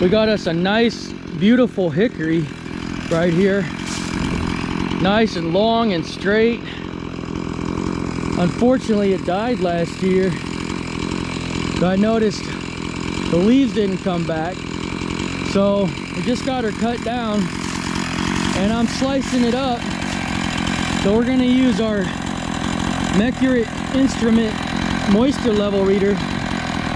We got us a nice, beautiful hickory right here. Nice and long and straight. Unfortunately, it died last year. So I noticed the leaves didn't come back. So we just got her cut down and I'm slicing it up. So we're gonna use our Mercury instrument moisture level reader.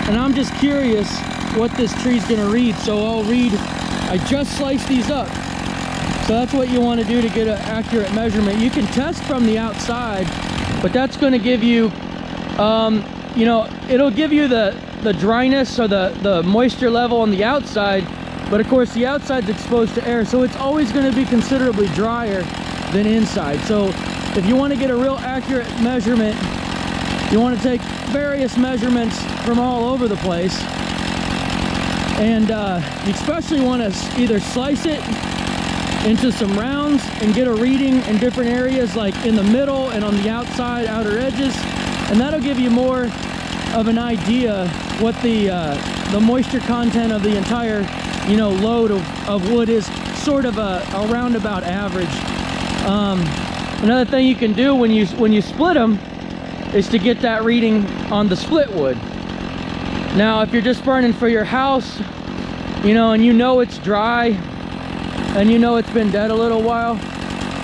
And I'm just curious what this tree's gonna read. So I'll read, I just sliced these up. So that's what you want to do to get an accurate measurement. You can test from the outside, but that's going to give you, you know, it'll give you the dryness or the moisture level on the outside. But of course, the outside's exposed to air, so it's always going to be considerably drier than inside. So if you want to get a real accurate measurement, you want to take various measurements from all over the place. And you especially want to either slice it into some rounds and get a reading in different areas, like in the middle and on the outside outer edges, and that'll give you more of an idea what the moisture content of the entire, you know, load of wood is. Sort of a roundabout average. Another thing you can do when you split them is to get that reading on the split wood. Now if you're just burning for your house, you know, and you know it's dry and you know it's been dead a little while,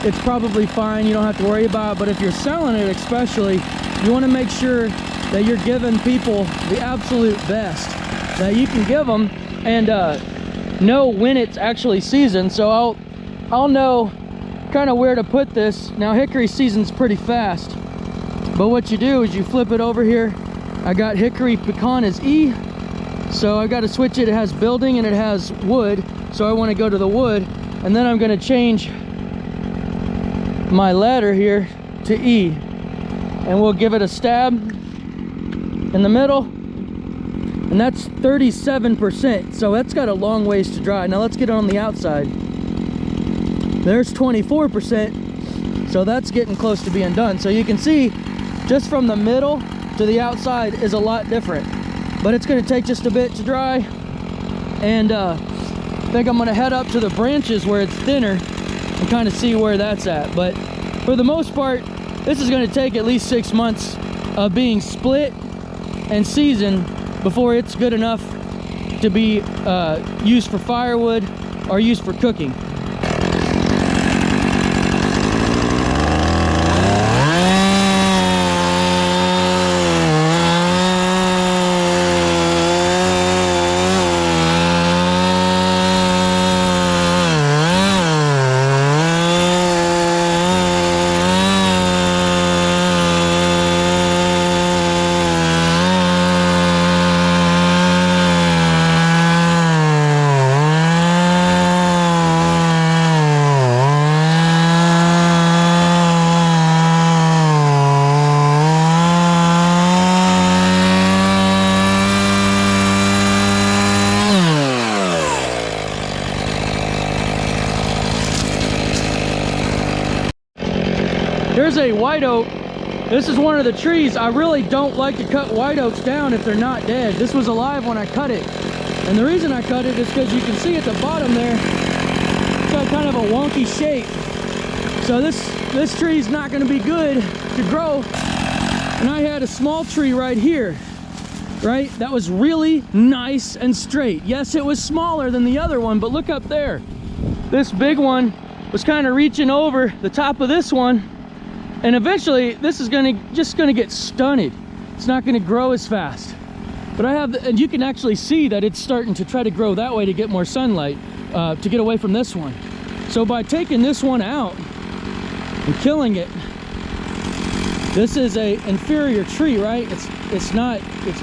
it's probably fine, you don't have to worry about it. But if you're selling it especially, you want to make sure that you're giving people the absolute best that you can give them, and know when it's actually seasoned. So I'll know kind of where to put this. Now hickory seasons pretty fast, but what you do is you flip it over here. I got hickory pecan as E, so I got to switch it. It has building and it has wood, so I want to go to the wood. And then I'm going to change my letter here to E, and we'll give it a stab in the middle, and that's 37%. So that's got a long ways to dry. Now let's get it on the outside. There's 24%, so that's getting close to being done. So you can see just from the middle to the outside is a lot different, but it's going to take just a bit to dry. And I think I'm going to head up to the branches where it's thinner and kind of see where that's at. But for the most part, this is going to take at least 6 months of being split and seasoned before it's good enough to be used for firewood or used for cooking. Here's a white oak. This is one of the trees. I really don't like to cut white oaks down if they're not dead. This was alive when I cut it. And the reason I cut it is because you can see at the bottom there, it's got kind of a wonky shape. So this tree is not going to be good to grow. And I had a small tree right here, right? That was really nice and straight. Yes, it was smaller than the other one, but look up there. This big one was kind of reaching over the top of this one. And eventually this is just gonna get stunted. It's not gonna grow as fast. But I have, and you can actually see that it's starting to try to grow that way to get more sunlight, to get away from this one. So by taking this one out and killing it, this is a inferior tree, right? It's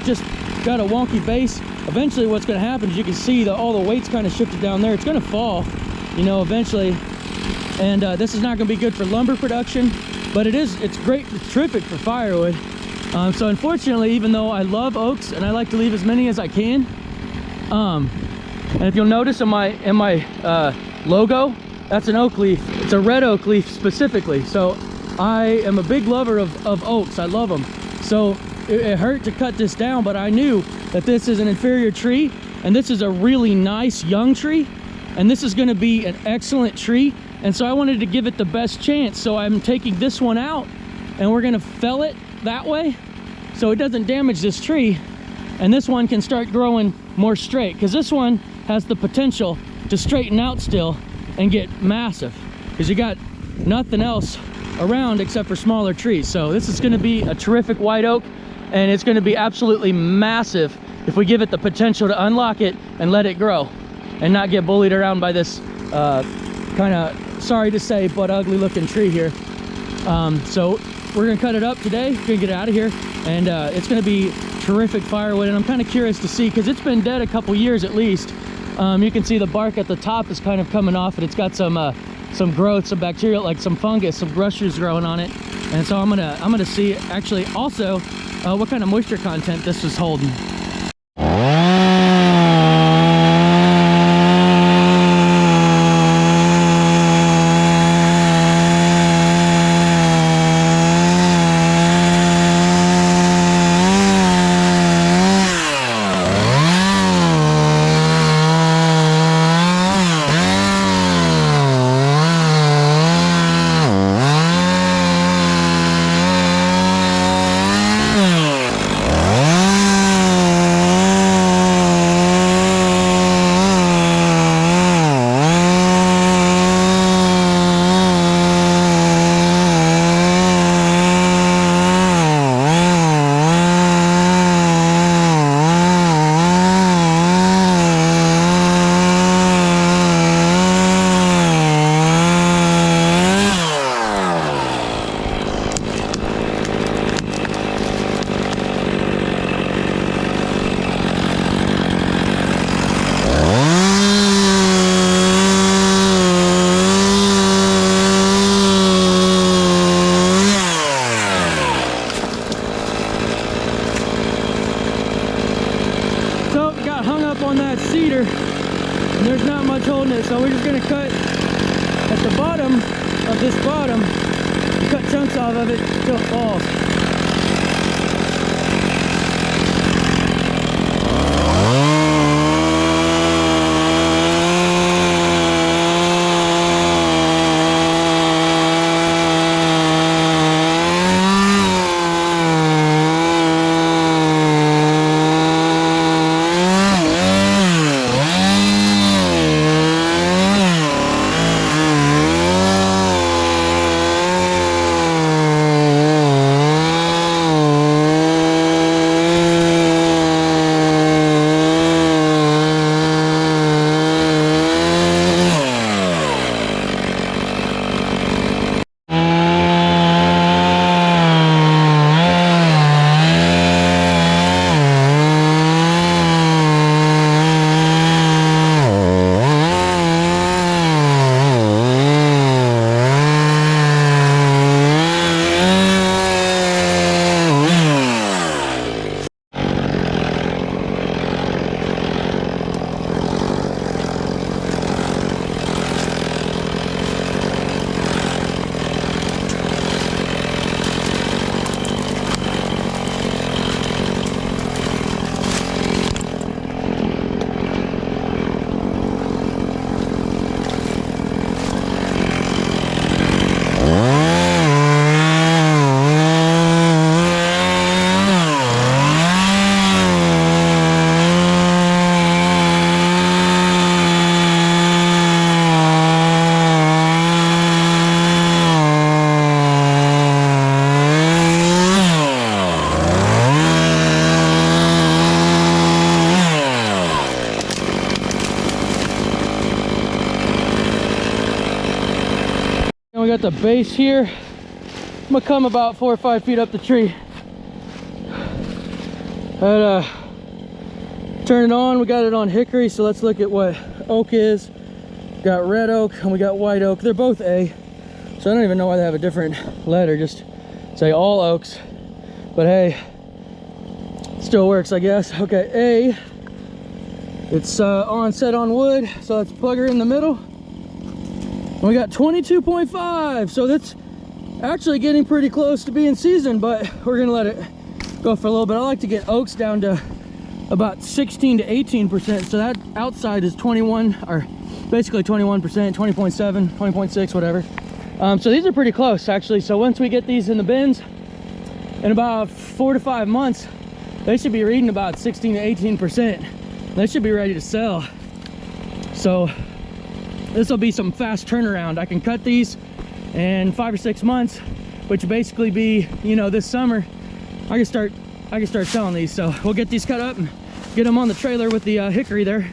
just got a wonky base. Eventually what's gonna happen is you can see all the weight's kind of shifted down there. It's gonna fall, you know, eventually. And this is not gonna be good for lumber production. But it's great, it's terrific for firewood. So unfortunately, even though I love oaks and I like to leave as many as I can, and if you'll notice in my logo, that's an oak leaf. It's a red oak leaf specifically. So I am a big lover of oaks. I love them. So it hurt to cut this down, but I knew that this is an inferior tree and this is a really nice young tree, and this is going to be an excellent tree. And so I wanted to give it the best chance, so I'm taking this one out and we're going to fell it that way so it doesn't damage this tree, and this one can start growing more straight, because this one has the potential to straighten out still and get massive, because you got nothing else around except for smaller trees. So this is going to be a terrific white oak, and it's going to be absolutely massive if we give it the potential to unlock it and let it grow and not get bullied around by this kind of, sorry to say, but ugly looking tree here. So we're gonna cut it up today, we're gonna get it out of here, and it's gonna be terrific firewood. And I'm kind of curious to see, because it's been dead a couple years at least. You can see the bark at the top is kind of coming off, and it's got some growth, some bacterial, like some fungus, some brush roots growing on it. And so I'm gonna see actually also what kind of moisture content this is holding. On that cedar, and there's not much holding it, so we're just going to cut at the bottom of this bottom, cut chunks off of it until it falls. We got the base here. I'm gonna come about 4 or 5 feet up the tree. Turn it on. We got it on hickory, so let's look at what oak is. Got red oak and we got white oak. They're both A, so I don't even know why they have a different letter. Just say all oaks, but hey, still works, I guess. Okay, A, it's on set on wood, so let's plug her in the middle. We got 22.5, so that's actually getting pretty close to being seasoned, but we're gonna let it go for a little bit. I like to get oaks down to about 16 to 18%. So that outside is 21, or basically 21%, 20.7, 20.6, whatever. So these are pretty close actually. So once we get these in the bins, in about 4 to 5 months, they should be reading about 16 to 18%. They should be ready to sell. So this will be some fast turnaround. I can cut these in 5 or 6 months, which would basically be, you know, this summer, I can start selling these. So we'll get these cut up and get them on the trailer with the hickory there.